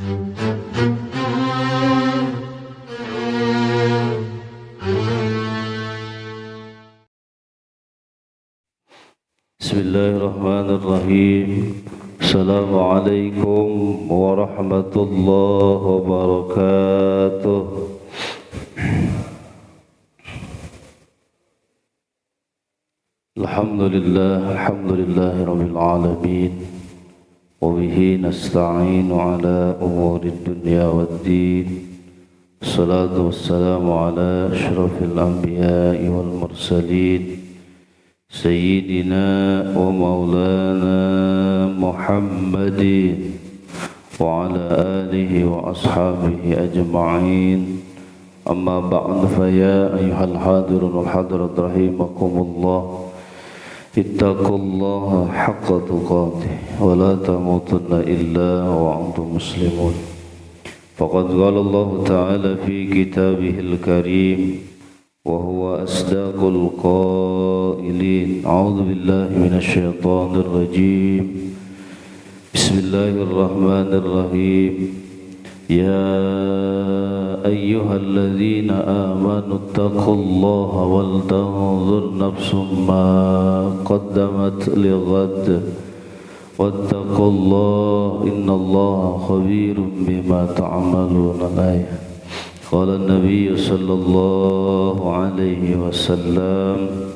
Bismillahirrahmanirrahim. Assalamualaikum warahmatullahi wabarakatuh. Alhamdulillahi rabbil alamin. Wa bihi nasta'inu ala umurid dunya waddin. Assalatu wassalamu ala asyrafil anbiya'i wal mursalin. Sayyidina wa maulana Muhammadin wa ala alihi wa ashabihi ajma'in. Amma ba'd, fa ya ayyuhal hadirun wal hadirat rahimakumullah, ittaqullaha haqqa tuqatih wa la tamutunna illa wa antum muslimun. Faqad qala Allah ta'ala fi kitabihil karim wa huwa asdaqul qailin. A'udzu billahi minasy syaithanir rajim. Bismillahirrahmanirrahim. Ya ayyuhalladzina amanu taqullaha wal tanzur nafsum ma qaddamat lighad wattaqullaha innallaha khabirum bima ta'malun. Ayat. Qala an-nabiy sallallahu alaihi wasallam,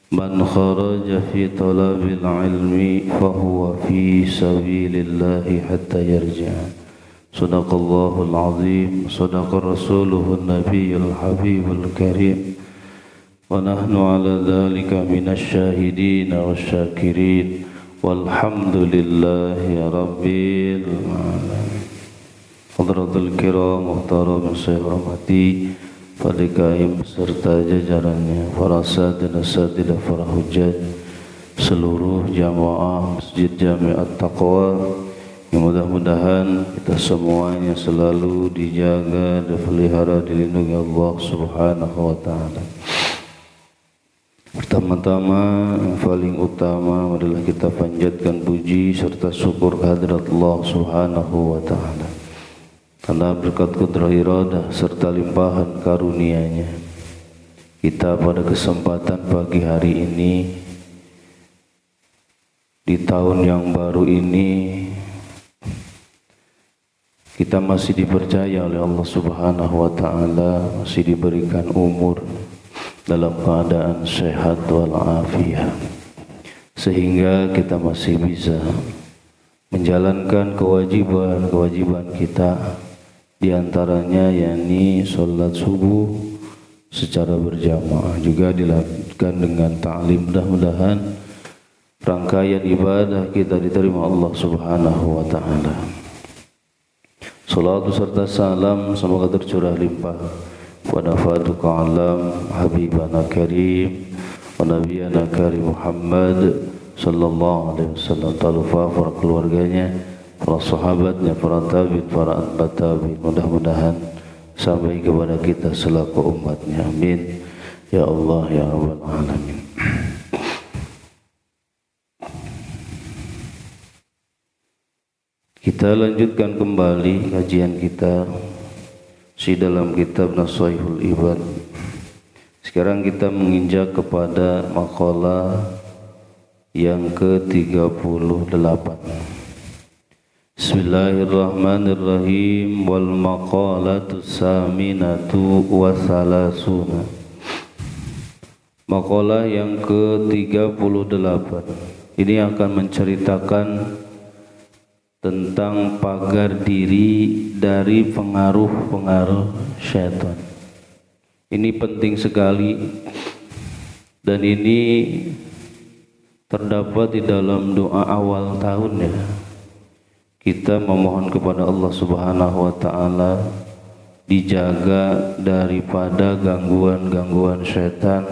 man kharaja fi talabil ilmi fahuwa fi sabilillahi hatta yarji'a. Sadaqallahul azim, sadaqa rasuluhun nabiyyul habibul karim, wa nahnu ala dhalika minasy syahidin wasyakirin, walhamdulillahi rabbil alamin. Hadratul kiram, muhtaram saya hormati pada kaum beserta jajarannya, para asatidz dan asatidzah, para hujjah, seluruh jamaah Masjid Jami' At-Taqwa, yang mudah-mudahan kita semuanya selalu dijaga, dipelihara, dilindungi Allah Subhanahu wa taala. Pertama-tama, yang paling utama adalah kita panjatkan puji serta syukur kehadirat Allah Subhanahu wa taala. Karena berkat kudrah iradah serta limpahan karunia-Nya, kita pada kesempatan pagi hari ini, di tahun yang baru ini, kita masih dipercaya oleh Allah Subhanahu wa taala, masih diberikan umur dalam keadaan sehat walafiat, sehingga kita masih bisa menjalankan kewajiban kita, di antaranya yakni salat subuh secara berjamaah, juga dilakukan dengan ta'lim. Mudah-mudahan rangkaian ibadah kita diterima Allah Subhanahu wa taala. Salatu serta salam semoga tercurah limpah pada faduka alam habibana karim wa nabiyana karim Muhammad sallallahu alaihi wasallam, talufa para keluarganya, para sahabatnya, para tabi'in, para atba' tabi'in, mudah-mudahan sampai kepada kita selaku umatnya. Amin ya Allah ya rabbal alamin. Kita lanjutkan kembali kajian kita di dalam kitab Nasaihul Ibad. Sekarang kita menginjak kepada maqalah yang ke-38. Bismillahirrahmanirrahim. Wal maqalatu saminatu wa salasuna. Maqalah yang ke-38 ini akan menceritakan tentang pagar diri dari pengaruh-pengaruh syaitan. Ini penting sekali, dan ini terdapat di dalam doa awal tahun ya. Kita memohon kepada Allah Subhanahu wa taala dijaga daripada gangguan-gangguan syaitan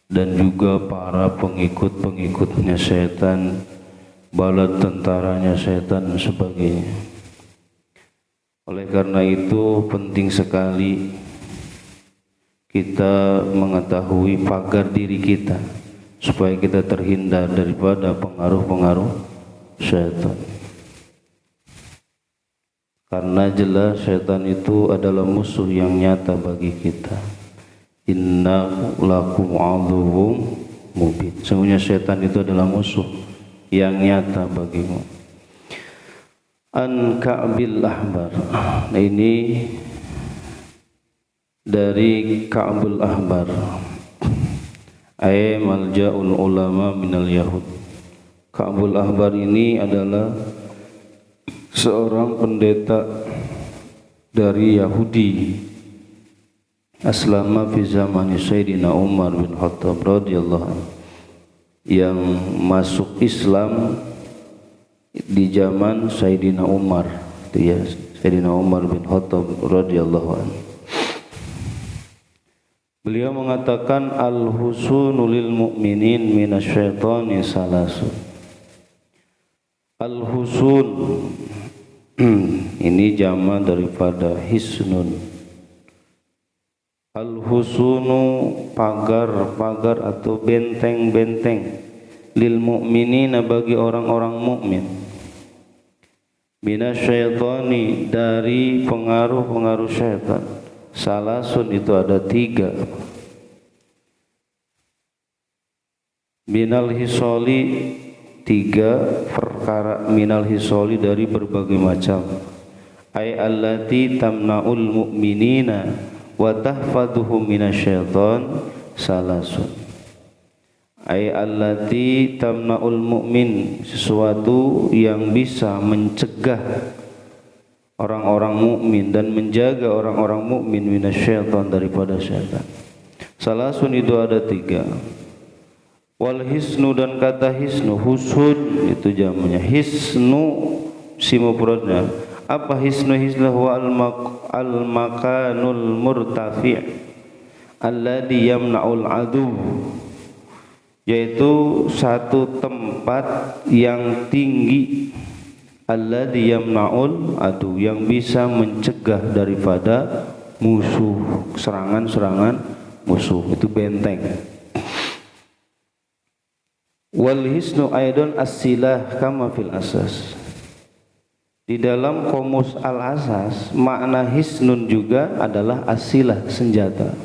dan juga para pengikut-pengikutnya syaitan, bala tentaranya syaitan dan sebagainya. Oleh karena itu penting sekali kita mengetahui pagar diri kita supaya kita terhindar daripada pengaruh-pengaruh syaitan. karena jelas syaitan itu adalah musuh yang nyata bagi kita. Inna lakum aduwwum mubin. Sesungguhnya syaitan itu adalah musuh yang nyata bagimu. An Ka'bil Ahbar. Nah, ini dari Ka'bul Ahbar. Ay malja'ul ulama minal yahud. Ka'bul Ahbar ini adalah seorang pendeta dari Yahudi, aslama fi zaman Sayyidina Umar bin Khattab radhiyallahu anhu, yang masuk Islam di zaman Sayyidina Umar, itu ya, Sayyidina Umar bin Khattab radhiyallahu anhu. Beliau mengatakan al-husunu lil mu'minin minasyaitani salasun. Al-husun ini jama daripada hisnun. Al-husunu pagar-pagar atau benteng-benteng lil mu'minina bagi orang-orang mukmin. Minasyaitani dari pengaruh-pengaruh syaitan. Salasun itu ada 3. Minal hisoli 3 perkara, minal hisoli dari berbagai macam. Ay allati tamna'ul mu'minina wa tahfaduhum minasyaitan salasun. Ay allati tamna'ul mu'min, sesuatu yang bisa mencegah orang-orang mukmin dan menjaga orang-orang mukmin minasyaitan, daripada syaitan. Salasun itu ada 3. Wal hisnu, dan kata hisnu, husun itu jamunya. Hisnu si mufradnya. Apa hisnu? Hisnu wa al makanul murtafi' alladhi yamna'ul adu, yaitu satu tempat yang tinggi, alladhi yamna'ul adu, yang bisa mencegah daripada musuh, serangan-serangan musuh, itu benteng. Wal hisnu aidan as-silah kama fil asas. Di dalam komus al-asas makna hisnun juga adalah asilah, senjata.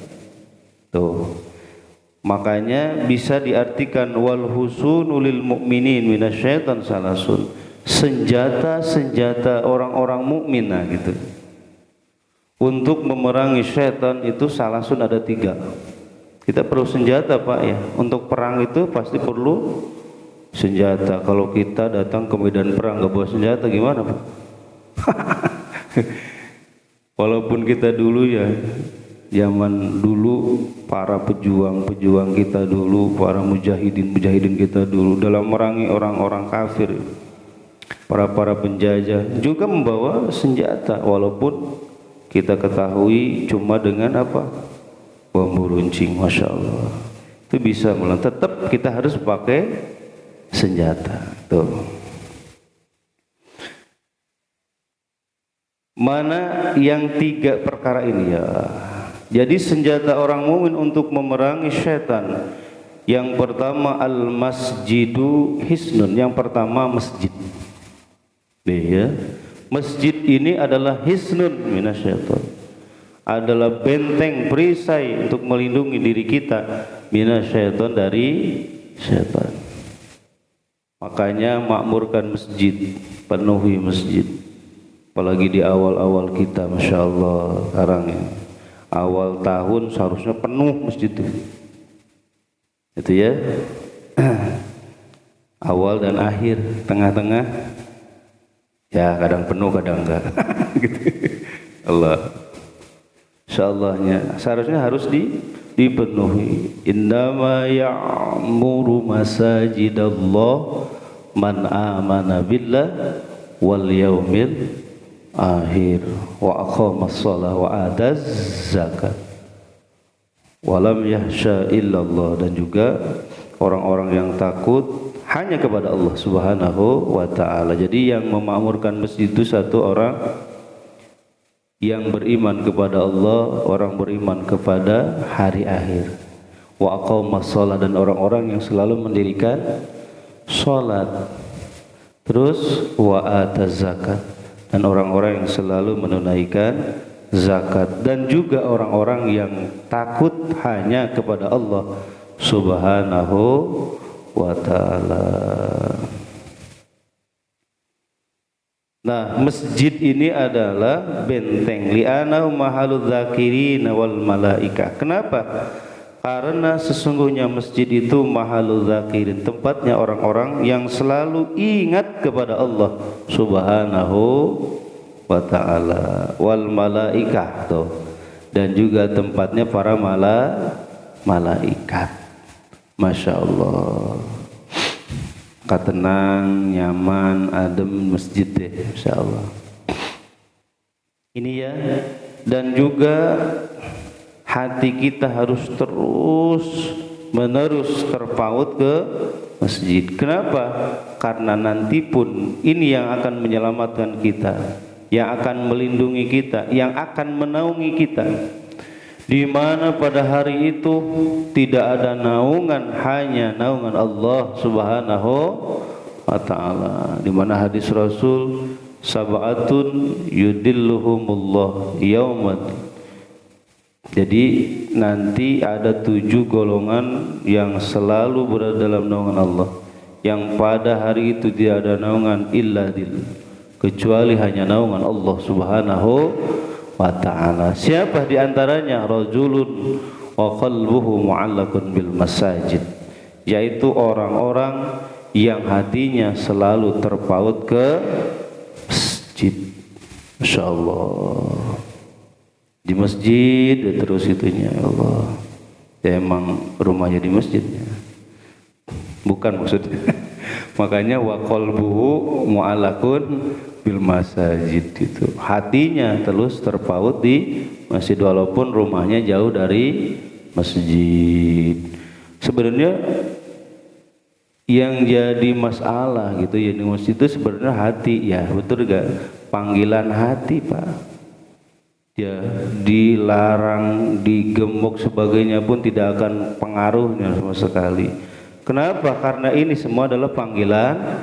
Tuh. Makanya bisa diartikan wal husunu lil mu'minin minasyaitan salasun. Senjata-senjata orang-orang mukmin, nah gitu. Untuk memerangi syaitan itu salasun ada 3. Kita perlu senjata, Pak, ya. Untuk perang itu pasti perlu senjata. Kalau kita datang ke medan perang nggak bawa senjata gimana, Pak? Walaupun kita dulu ya, zaman dulu para pejuang-pejuang kita dulu, para mujahidin kita dulu dalam memerangi orang-orang kafir, para penjajah juga membawa senjata, walaupun kita ketahui cuma dengan apa? Bambu runcing, masya Allah. Itu bisa melawan. Tetap kita harus pakai senjata. Tuh. Mana yang 3 perkara ini ya? Jadi senjata orang mukmin untuk memerangi syaitan. Yang pertama al-masjidu hisnun. Yang pertama masjid. Ya. Masjid ini adalah hisnun minasyaitan. Adalah benteng perisai untuk melindungi diri kita minasyaitan, dari syaitan. Makanya makmurkan masjid, penuhi masjid. Apalagi di awal-awal kita, masya Allah, sekarang ya, awal tahun seharusnya penuh masjid itu ya. Awal dan akhir, tengah-tengah ya, kadang penuh kadang enggak. Gitu. Allah, insyaallah seharusnya harus dipenuhi. Innama ya'muru masajidallah man amana billah wal yaumil akhir wa aqamas shalah wa ataz zakat wa lam yahsha illallah, dan juga orang-orang yang takut hanya kepada Allah Subhanahu wa ta'ala. Jadi yang memakmurkan masjid itu satu orang yang beriman kepada Allah, orang beriman kepada hari akhir. Wa aqamas shalah, dan orang-orang yang selalu mendirikan salat. Terus wa ataz zakat, dan orang-orang yang selalu menunaikan zakat, dan juga orang-orang yang takut hanya kepada Allah Subhanahu wa ta'ala. Nah, masjid ini adalah benteng li'ana mahaludz zakirin wal malaikah. Kenapa? Karena sesungguhnya masjid itu mahaludz zakirin, tempatnya orang-orang yang selalu ingat kepada Allah Subhanahu wa ta'ala, wal malaikah tuh, dan juga tempatnya para malaikat. Masya Allah, tenang, nyaman, adem masjid deh, insya Allah. Ini ya, dan juga hati kita harus terus menerus terpaut ke masjid. Kenapa? Karena nanti pun ini yang akan menyelamatkan kita, yang akan melindungi kita, yang akan menaungi kita. Di mana pada hari itu tidak ada naungan, hanya naungan Allah Subhanahu wa ta'ala. Di mana hadis Rasul, sab'atun yudilluhumullah yaumad. Jadi nanti ada 7 golongan yang selalu berada dalam naungan Allah, yang pada hari itu tidak ada naungan illa dil, kecuali hanya naungan Allah Subhanahu wa ta'ala. Siapa di antaranya? Rajulun wa qalbuhu mu'allaqun bil masajid, yaitu orang-orang yang hatinya selalu terpaut ke masjid. Masya Allah, di masjid terus itunya, ya Allah. Ya emang rumahnya di masjidnya, bukan maksudnya. Makanya wa qalbuhu mu'allaqun bil masajid, itu hatinya terus terpaut di masjid walaupun rumahnya jauh dari masjid. Sebenarnya yang jadi masalah gitu ya di masjid itu sebenarnya hati, ya betul gak? Panggilan hati, Pak. Ya, dilarang, digemuk sebagainya pun tidak akan pengaruhnya sama sekali. Kenapa? Karena ini semua adalah panggilan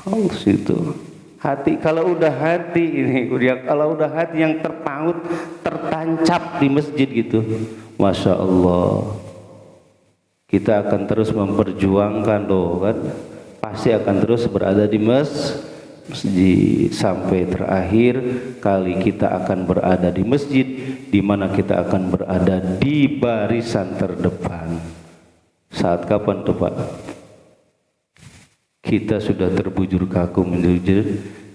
Allah itu. Hati, kalau udah hati ini, kalau udah hati yang terpaut, tertancap di masjid gitu, Masya Allah, kita akan terus memperjuangkan loh kan, pasti akan terus berada di masjid sampai terakhir kali kita akan berada di masjid, di mana kita akan berada di barisan terdepan. Saat kapan tuh Pak? Kita sudah terbujur kaku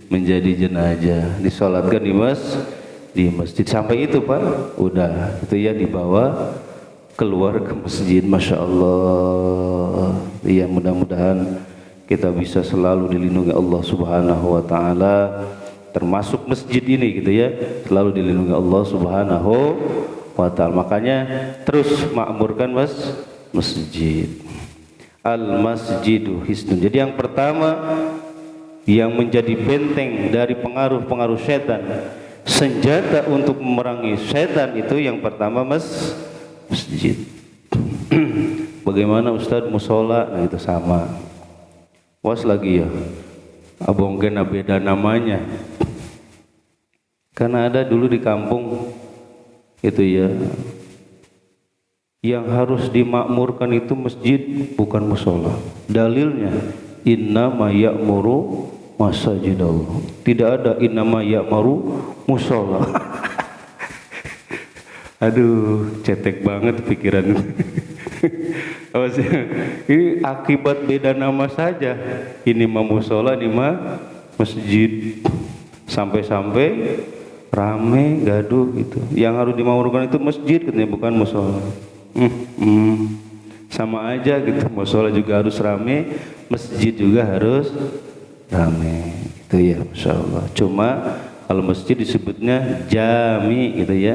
menjadi jenazah, disolatkan di masjid. Sampai itu Pak, udah itu ya dibawa keluar ke masjid. Masya Allah. Ya, mudah-mudahan kita bisa selalu dilindungi Allah Subhanahu wa ta'ala, termasuk masjid ini gitu ya, selalu dilindungi Allah Subhanahu wa ta'ala. Makanya terus makmurkan masjid. Al-masjidu hisnun. Jadi yang pertama yang menjadi benteng dari pengaruh-pengaruh setan, senjata untuk memerangi setan itu yang pertama masjid. Bagaimana Ustadz musola? Nah itu sama. Was lagi ya, abong kena beda namanya. Karena ada dulu di kampung itu ya, yang harus dimakmurkan itu masjid, bukan musola. Dalilnya innama ya'muru masajidallah. Tidak ada innama ya'muru musola. Aduh, cetek banget pikiran. Ini akibat beda nama saja. Ini mah musola, ini mah masjid. Sampai-sampai rame gaduh gitu. Yang harus dimakmurkan itu masjid katanya, bukan musola. Sama aja gitu, musola juga harus rame, masjid juga harus rame gitu ya, Masya Allah. Cuma kalau masjid disebutnya jami gitu ya,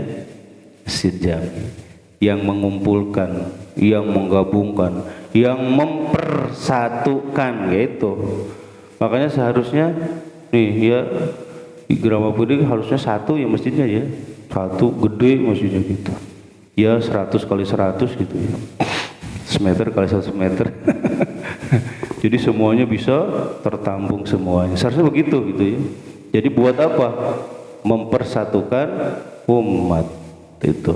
masjid jami, yang mengumpulkan, yang menggabungkan, yang mempersatukan gitu. Makanya seharusnya nih ya, di Gramapudi harusnya satu ya masjidnya ya, satu gede masjidnya gitu ya, 100 kali 100 gitu ya, semeter kali 100 meter. Jadi semuanya bisa tertampung semuanya, seharusnya begitu gitu ya. Jadi buat apa? Mempersatukan umat itu.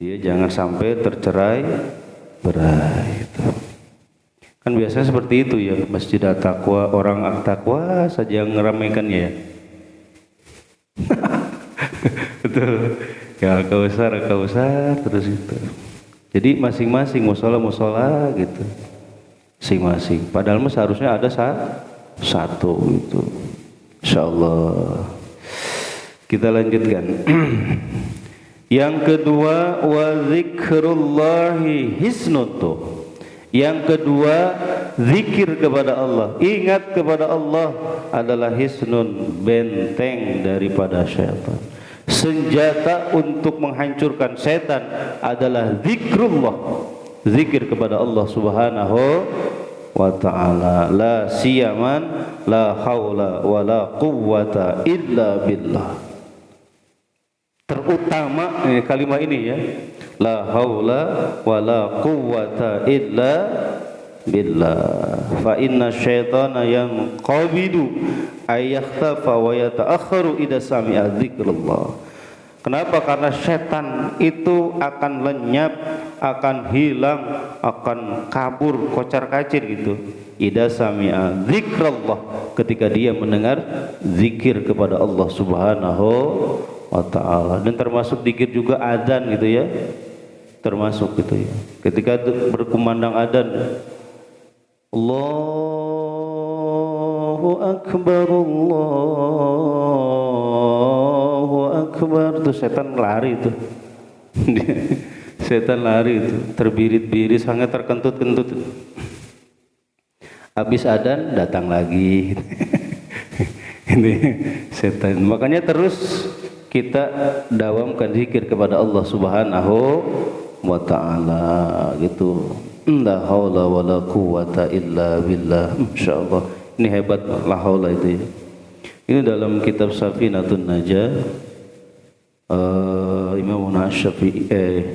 Dia jangan sampai tercerai berai itu. Kan biasanya seperti itu ya, Masjid At-Taqwa, orang At-Taqwa saja yang meramaikannya ya. Betul. Ya Kausar terus itu. Jadi masing-masing musola gitu. Masing-masing. Padahal seharusnya ada satu itu. Insyaallah. Kita lanjutkan. Yang kedua, wa zikrullahi hisnutu. Yang kedua, zikir kepada Allah, ingat kepada Allah adalah hisnun, benteng daripada syaitan. Senjata untuk menghancurkan setan adalah zikrullah, zikir kepada Allah Subhanahu wa ta'ala. La siyaman la haula wa la quwwata illa billah. Terutama kalimat ini ya, la haula wa la quwwata illa billah. Fa inna syaitana yanqabidu ayakhtafa wa yata'akharu idza sami'a dzikrullah. Kenapa? Karena setan itu akan lenyap, akan hilang, akan kabur, kocar-kacir gitu. Idza sami'a dzikrullah, ketika dia mendengar zikir kepada Allah Subhanahu wa ta'ala. Dan termasuk zikir juga adzan gitu ya. Termasuk gitu ya. Ketika berkumandang adzan, Allahu Akbar, Allahu Akbar, tuh setan lari tuh. Setan lari itu, terbirit-birit, sangat terkentut-kentut. Habis adzan datang lagi. Ini setan. Makanya terus kita dawamkan zikir kepada Allah Subhanahu wa ta'ala gitu. La haula wa la quwwata illa billah. Masyaallah. Ini hebat la haula itu ya. Ini dalam kitab Safinatun Najah, Imam Syafi'i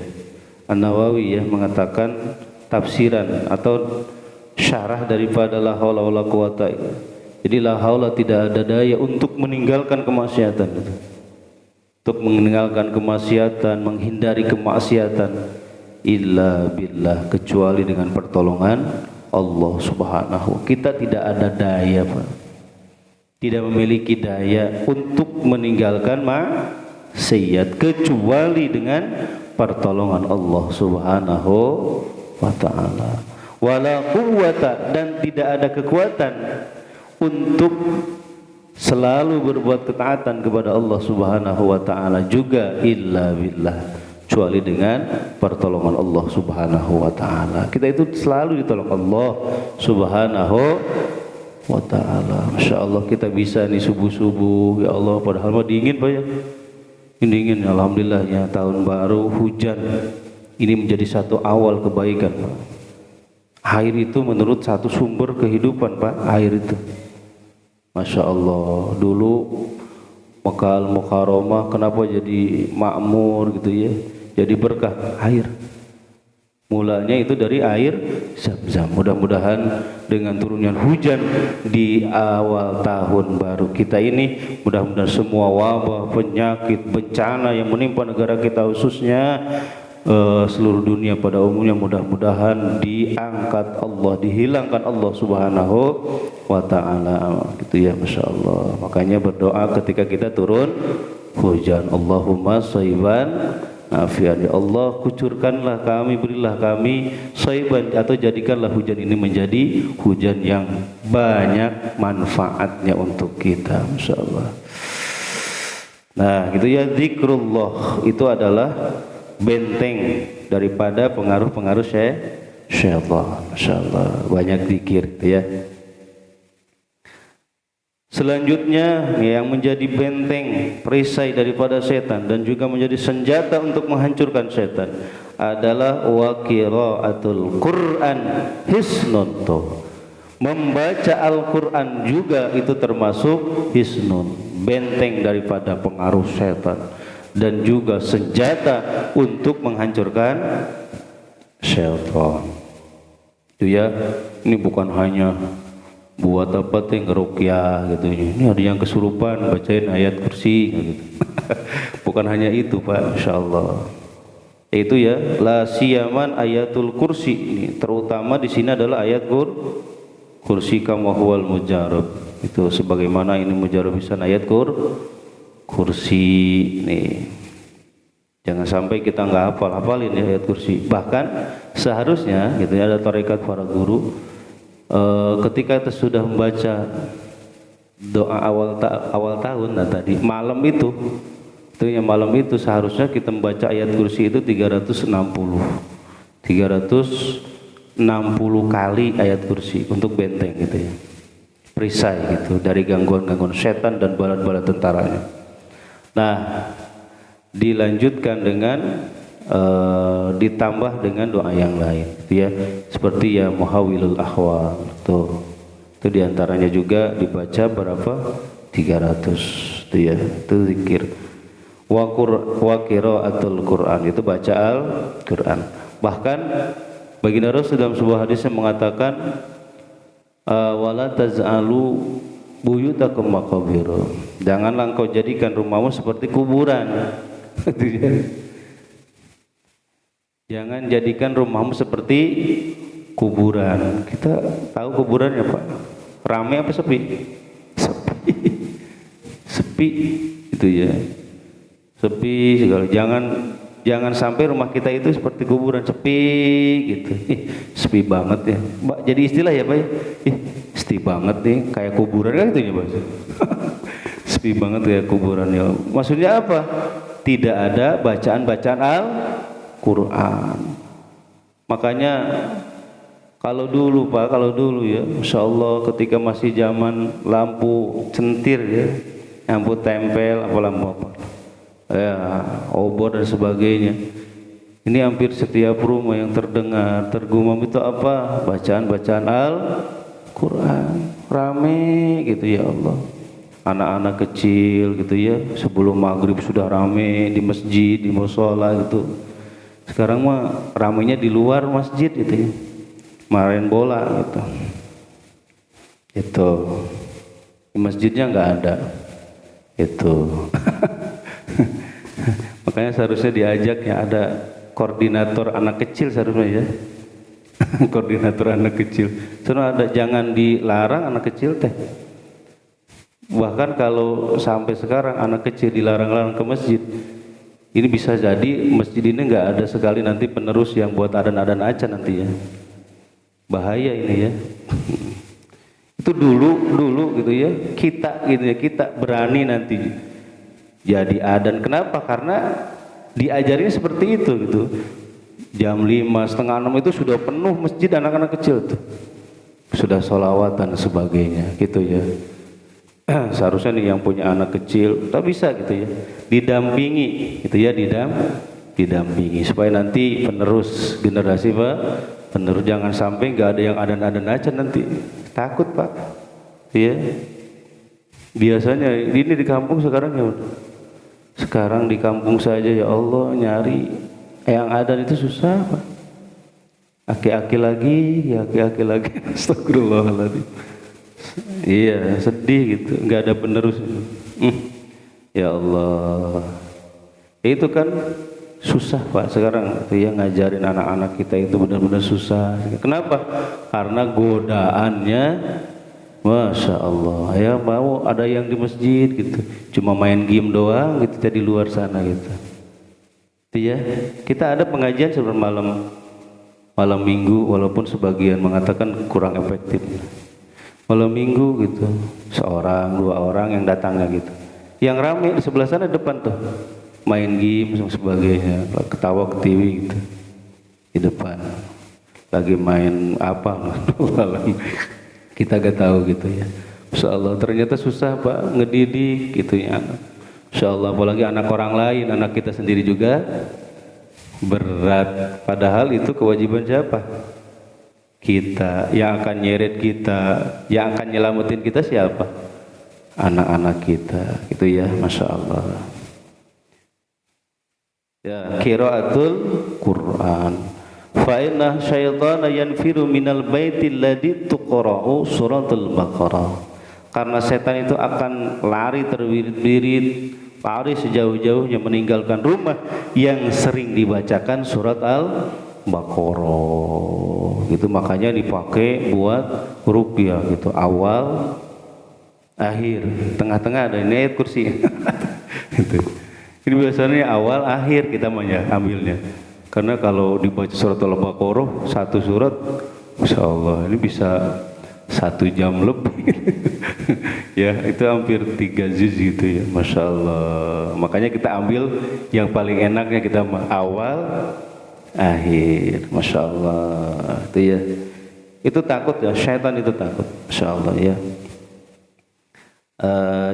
An-Nawawi ya mengatakan tafsiran atau syarah daripada la haula wa la quwwata. Jadi la haula tidak ada daya untuk meninggalkan kemaksiatan gitu. Untuk meninggalkan kemaksiatan, menghindari kemaksiatan illa billah, kecuali dengan pertolongan Allah Subhanahu. Kita tidak ada daya, Pak. Tidak memiliki daya untuk meninggalkan maksiat kecuali dengan pertolongan Allah Subhanahu wa ta'ala. Wala quwwata, dan tidak ada kekuatan untuk selalu berbuat ketaatan kepada Allah Subhanahu wa ta'ala juga illa billah, kecuali dengan pertolongan Allah Subhanahu wa ta'ala. Kita itu selalu ditolong Allah Subhanahu wa ta'ala. Masya Allah, kita bisa nih subuh-subuh ya Allah, padahal mah dingin Pak ya. Ini dingin, alhamdulillah ya, tahun baru, hujan. Ini menjadi satu awal kebaikan Pak. Air itu menurut satu sumber kehidupan Pak, air itu. Masya Allah, dulu Mekah Al-Mukarramah kenapa jadi makmur gitu ya, jadi berkah air. Mulanya itu dari air Zam-Zam. Mudah-mudahan dengan turunnya hujan di awal tahun baru kita ini, mudah-mudahan semua wabah, penyakit, bencana yang menimpa negara kita khususnya, seluruh dunia pada umumnya, mudah-mudahan diangkat Allah, dihilangkan Allah Subhanahu wa ta'ala gitu ya. Masya Allah. Makanya berdoa ketika kita turun hujan, Allahumma shayban nafi'an, ya Allah kucurkanlah kami, berilah kami shayban, atau jadikanlah hujan ini menjadi hujan yang banyak manfaatnya untuk kita. Masya Allah. Nah gitu ya, zikrullah itu adalah benteng daripada pengaruh-pengaruh syaitan. Masya Allah, banyak zikir gitu ya. Selanjutnya yang menjadi benteng perisai daripada setan dan juga menjadi senjata untuk menghancurkan setan adalah wa qiraatul Quran hisnun. Membaca Al-Quran juga itu termasuk hisnun, benteng daripada pengaruh setan dan juga senjata untuk menghancurkan syaitan. Itu ya, ini bukan hanya buat apa teh ngeruqyah gitu. Ini ada yang kesurupan bacain ayat kursi gitu. Bukan hanya itu Pak, insyaallah. Itu ya, la siyaman ayatul kursi ini terutama di sini adalah ayat kursi kama huwal mujarab. Itu sebagaimana ini mujarab bisa ayat kursi nih. Jangan sampai kita nggak hafalin ya ayat kursi. Bahkan seharusnya gitu ya, ada tarekat para guru ketika kita sudah membaca doa awal tahun, nah tadi malam itu yang malam itu seharusnya kita membaca ayat kursi itu 360 kali ayat kursi untuk benteng gitu ya, perisai gitu dari gangguan-gangguan setan dan bala-bala tentaranya. Nah, dilanjutkan dengan ditambah dengan doa yang lain gitu ya, seperti ya muhawilul ahwal tuh. Itu diantaranya juga dibaca berapa? 300 itu ya, itu zikir. Wa qiraatul Quran, itu baca Al-Quran. Bahkan baginda Rasul dalam sebuah hadis yang mengatakan wala taz'alu buyutakum maqabir, janganlah engkau jadikan rumahmu seperti kuburan. Jangan jadikan rumahmu seperti kuburan. Kita tahu kuburannya Pak, ramai apa sepi? Sepi itu ya, sepi segala. Jangan sampai rumah kita itu seperti kuburan, sepi gitu. Sepi banget ya Mbak, jadi istilah ya Pak. Sepi banget nih kayak kuburan kan itu ya Pak. Sepi banget kayak kuburan ya. Maksudnya apa? Tidak ada bacaan-bacaan Al-Quran. Makanya kalau dulu Pak, ya, Masya Allah ketika masih zaman lampu centir ya, lampu tempel, lampu apa, ya, obor dan sebagainya. Ini hampir setiap rumah yang terdengar, tergumam itu apa? Bacaan-bacaan Al-Quran. Rame gitu ya Allah. Anak-anak kecil gitu ya, sebelum maghrib sudah rame di masjid, di musola gitu. Sekarang mah ramenya di luar masjid gitu ya, main bola gitu. Itu di masjidnya nggak ada. Itu makanya seharusnya diajak ya, ada koordinator anak kecil seharusnya ya. Koordinator anak kecil. Seharusnya ada, jangan dilarang anak kecil teh. Bahkan kalau sampai sekarang anak kecil dilarang-larang ke masjid, ini bisa jadi masjid ini nggak ada sekali nanti penerus yang buat adan-adan aja nanti ya. Bahaya ini ya. Itu dulu gitu ya, kita gitu ya, kita berani nanti jadi adan. Kenapa? Karena diajarin seperti itu gitu. Jam 5, setengah 6 itu sudah penuh masjid anak-anak kecil tuh. Sudah sholawatan dan sebagainya gitu ya. Seharusnya nih yang punya anak kecil tak bisa gitu ya, didampingi gitu ya, didampingi supaya nanti penerus generasi Pak, penerus, jangan sampai nggak ada yang adan-adan aja nanti, takut Pak ya. Biasanya ini di kampung sekarang ya, sekarang di kampung saja ya Allah nyari yang adan itu susah Pak. Aki-aki lagi astagfirullahaladzim. Iya, sedih gitu, nggak ada penerus. Ya Allah, itu kan susah Pak sekarang itu ya, ngajarin anak-anak kita itu benar-benar susah. Kenapa? Karena godaannya, Masya Allah ya, mau ada yang di masjid gitu, cuma main game doang gitu, jadi luar sana gitu. Itu ya, kita ada pengajian sebelum malam minggu, walaupun sebagian mengatakan kurang efektif. Malam minggu gitu, seorang, 2 orang yang datangnya gitu. Yang rame di sebelah sana depan tuh, main game dan sebagainya, ketawa ketiwi gitu. Di depan lagi main apa? Kita gak tahu gitu ya. Masya Allah, ternyata susah Pak ngedidik gitu ya. Masya Allah, apalagi anak orang lain, anak kita sendiri juga berat. Padahal itu kewajiban siapa? Kita. Yang akan nyeret kita, yang akan nyelamatin kita siapa? Anak-anak kita gitu ya. Masya Allah ya, qiraatul Quran. fa inna syaitana yanfiru minal baitil ladzi tuqra'u suratul baqarah. Karena setan itu akan lari terbirit-birit, lari sejauh-jauhnya meninggalkan rumah yang sering dibacakan surat Al-Baqarah. Gitu, makanya dipakai buat ruqyah gitu, awal, akhir, tengah-tengah ada ini ayat kursi. Gitu. Ini biasanya awal, akhir kita ambilnya. Karena kalau dibaca surat Al-Baqarah satu surat, Masya Allah ini bisa 1 jam lebih. Ya itu hampir 3 juz gitu ya, Masya Allah. Makanya kita ambil yang paling enaknya, kita awal, akhir, Masya Allah. Itu ya, itu takut ya, syaitan itu takut, Masya Allah ya.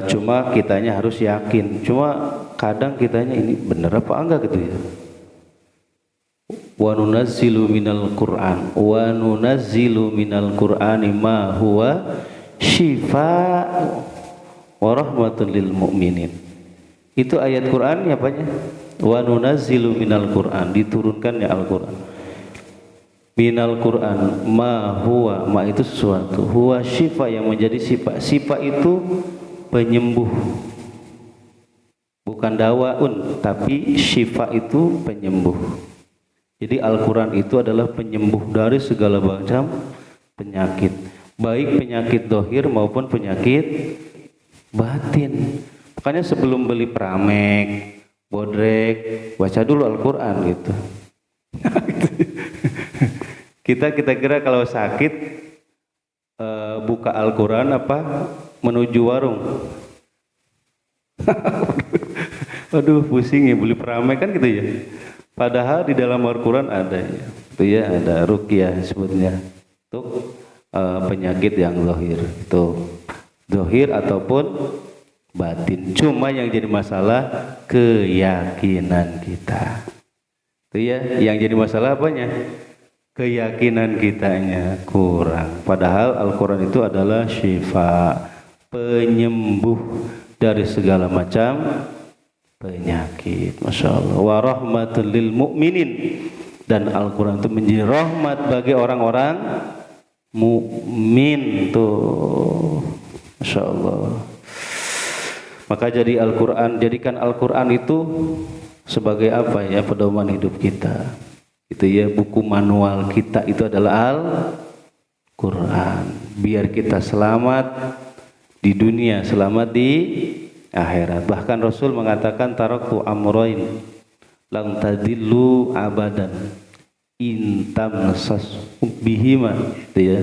Cuma kitanya harus yakin. Cuma kadang kitanya ini bener apa enggak gitu ya. Wa nunazzilu minal Qur'an ma huwa syifaa wa rahmatun lil mu'minin. Itu ayat Qur'an apanya? Wa nunazzilu minal Qur'an, diturunkannya Al-Qur'an. Minal Qur'an ma huwa, ma itu sesuatu, huwa syifa yang menjadi syifa itu penyembuh, bukan dawaun, tapi syifa itu penyembuh. Jadi Al-Quran itu adalah penyembuh dari segala macam penyakit, baik penyakit dohir maupun penyakit batin. Makanya sebelum beli pramek, bodrek, baca dulu Al-Quran gitu. Kita kira kalau sakit buka Al-Quran apa menuju warung. Aduh pusing ya beli pramek kan gitu ya. Padahal di dalam Al-Quran ada ya, itu ya, ada ruqyah sebutnya untuk penyakit yang zahir, itu zahir ataupun batin. Cuma yang jadi masalah keyakinan kita, itu ya, yang jadi masalah apanya? Keyakinan kitanya kurang. Padahal Al-Quran itu adalah syifa, penyembuh dari segala macam penyakit, Masya Allah. Wa rahmatul lil mu'minin, dan Al-Quran itu menjadi rahmat bagi orang-orang mukmin tuh, Masya Allah. Maka jadi Al-Quran, jadikan Al-Quran itu sebagai apa ya, pedoman hidup kita. Itu ya, buku manual kita itu adalah Al-Quran. Biar kita selamat di dunia, selamat di akhirat. Bahkan Rasul mengatakan taraktu amrayn lang tadillu abadan intam nasas bihima, ya.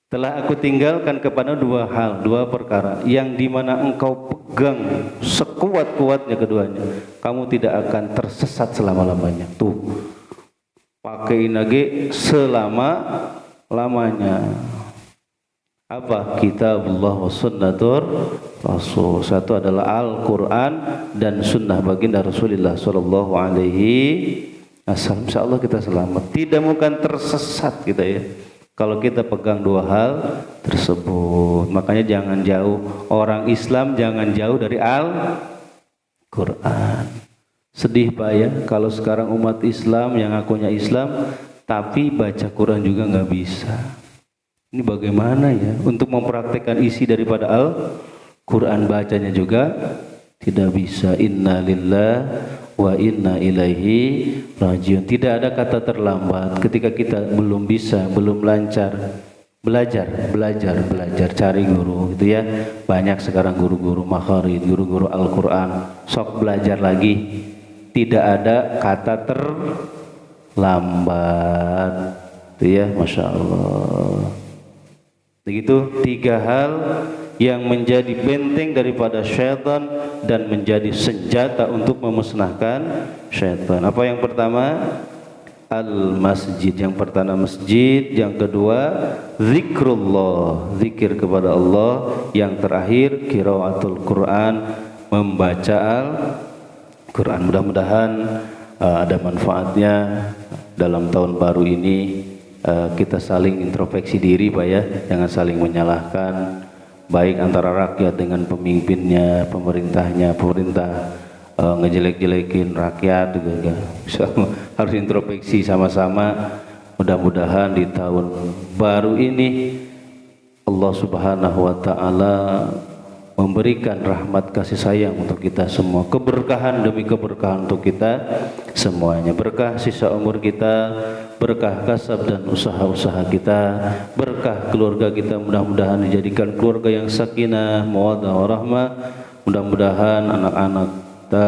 Telah aku tinggalkan kepada 2 hal, 2 perkara yang dimana engkau pegang sekuat-kuatnya keduanya, kamu tidak akan tersesat selama-lamanya. Tuh, pakai lagi selama-lamanya. Apa? Kitabullah wa sunnatur Rasul. Satu adalah Al-Quran dan sunnah baginda Rasulullah sallallahu alaihi wasallam. Insyaallah kita selamat, tidak mungkin tersesat kita ya, kalau kita pegang 2 hal tersebut. Makanya jangan jauh, orang Islam jangan jauh dari Al-Quran. Sedih Pak ya, kalau sekarang umat Islam yang ngakunya Islam tapi baca Quran juga nggak bisa. Ini bagaimana ya untuk mempraktekkan isi daripada Al-Quran, bacanya juga tidak bisa. Inna lillahi wa inna ilaihi rajiun. Tidak ada kata terlambat ketika kita belum bisa, belum lancar. Belajar, cari guru gitu ya. Banyak sekarang guru-guru makharid, guru-guru Al-Quran. Sok belajar lagi. Tidak ada kata terlambat. Itu ya, Masya Allah. Begitu 3 hal yang menjadi benteng daripada syaitan dan menjadi senjata untuk memusnahkan syaitan. Apa yang pertama? Al-masjid. Yang pertama masjid, yang kedua zikrullah, zikir kepada Allah, yang terakhir qiraatul Quran, membaca Al-Quran. Mudah-mudahan ada manfaatnya dalam tahun baru ini. Kita saling introspeksi diri Pak ya, jangan saling menyalahkan, baik antara rakyat dengan pemimpinnya, pemerintah ngejelek-jelekin rakyat gitu kan. Harus introspeksi sama-sama. Mudah-mudahan di tahun baru ini Allah Subhanahu wa taala memberikan rahmat kasih sayang untuk kita semua, keberkahan demi keberkahan untuk kita semuanya, berkah sisa umur kita, berkah kasab dan usaha-usaha kita, berkah keluarga kita, mudah-mudahan dijadikan keluarga yang sakinah, mawaddah warahmah. Mudah-mudahan anak-anak kita,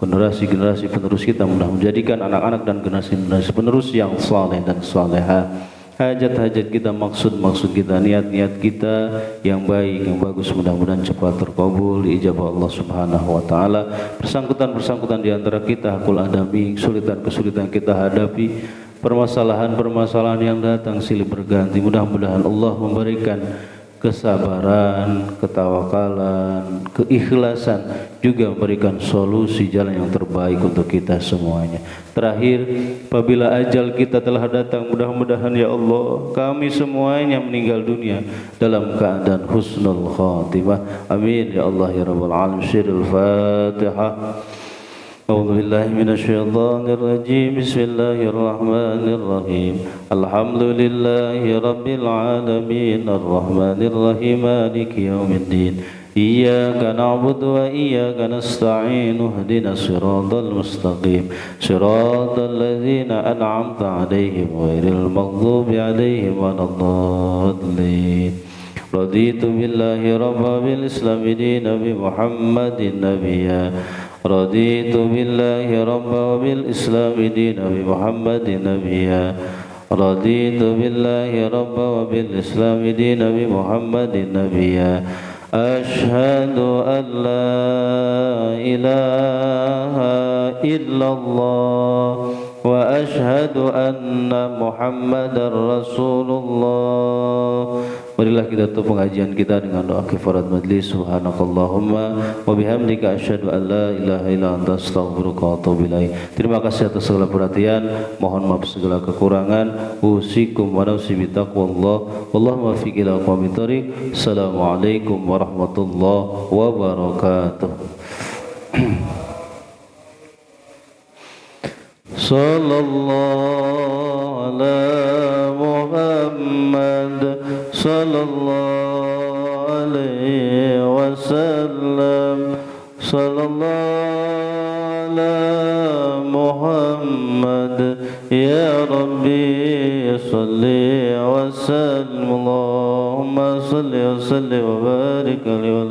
generasi-generasi penerus kita, mudah menjadikan anak-anak dan generasi-generasi penerus yang saleh dan salehah. Hajat-hajat kita, maksud-maksud kita, niat-niat kita yang baik, yang bagus, mudah-mudahan cepat terkabul, diijabah Allah Subhanahu wa taala. Persangkutan-persangkutan di antara kita, hakul adami, kesulitan-kesulitan kita hadapi, permasalahan-permasalahan yang datang silih berganti, mudah-mudahan Allah memberikan kesabaran, ketawakalan, keikhlasan, juga memberikan solusi jalan yang terbaik untuk kita semuanya. Terakhir, apabila ajal kita telah datang, mudah-mudahan ya Allah kami semuanya meninggal dunia dalam keadaan husnul khatimah. Amin ya Allah ya rabbal alamin. Syirul Fatihah. A'udzu billahi minasyaitonir rajim. Bismillahirrahmanirrahim. Alhamdulillahi rabbil alamin arrahmanir rahim maliki yaumiddin. Iyyaka na'budu wa iyyaka nasta'in. Ihdinas siratal mustaqim. Siratal ladzina an'amta 'alaihim ghairil maghdubi 'alaihim waladdallin. Raditu billahi rabban bil islam dinan bi Muhammadin nabiyya. Raditu billahi rabban bil islam dinan bi Muhammadin nabiyya. Raditu billahi rabban bil islam dinan bi Muhammadin nabiyya. Ashhadu an la ilaha illallah wa ashhadu anna Muhammadar Rasulullah. Marilah kita tutup pengajian kita dengan doa kifarat majlis. Subhanakallahumma wa bihamdika asyhadu an la ilaha illa anta astaghfiruka wa atubu ilaik. Terima kasih atas segala perhatian, mohon maaf segala kekurangan. Usikum wa nafsi bi taqwallah. Wallahu muwaffiq ila aqwamit thoriq. Assalamualaikum warahmatullahi wabarakatuh. Sallallahu ala Muhammad sallallahu alaihi wasallam. Sallallahu ala Muhammad ya Rabbi salli wa sallim. Allahumma salli wa sallim wa barik alaihi wa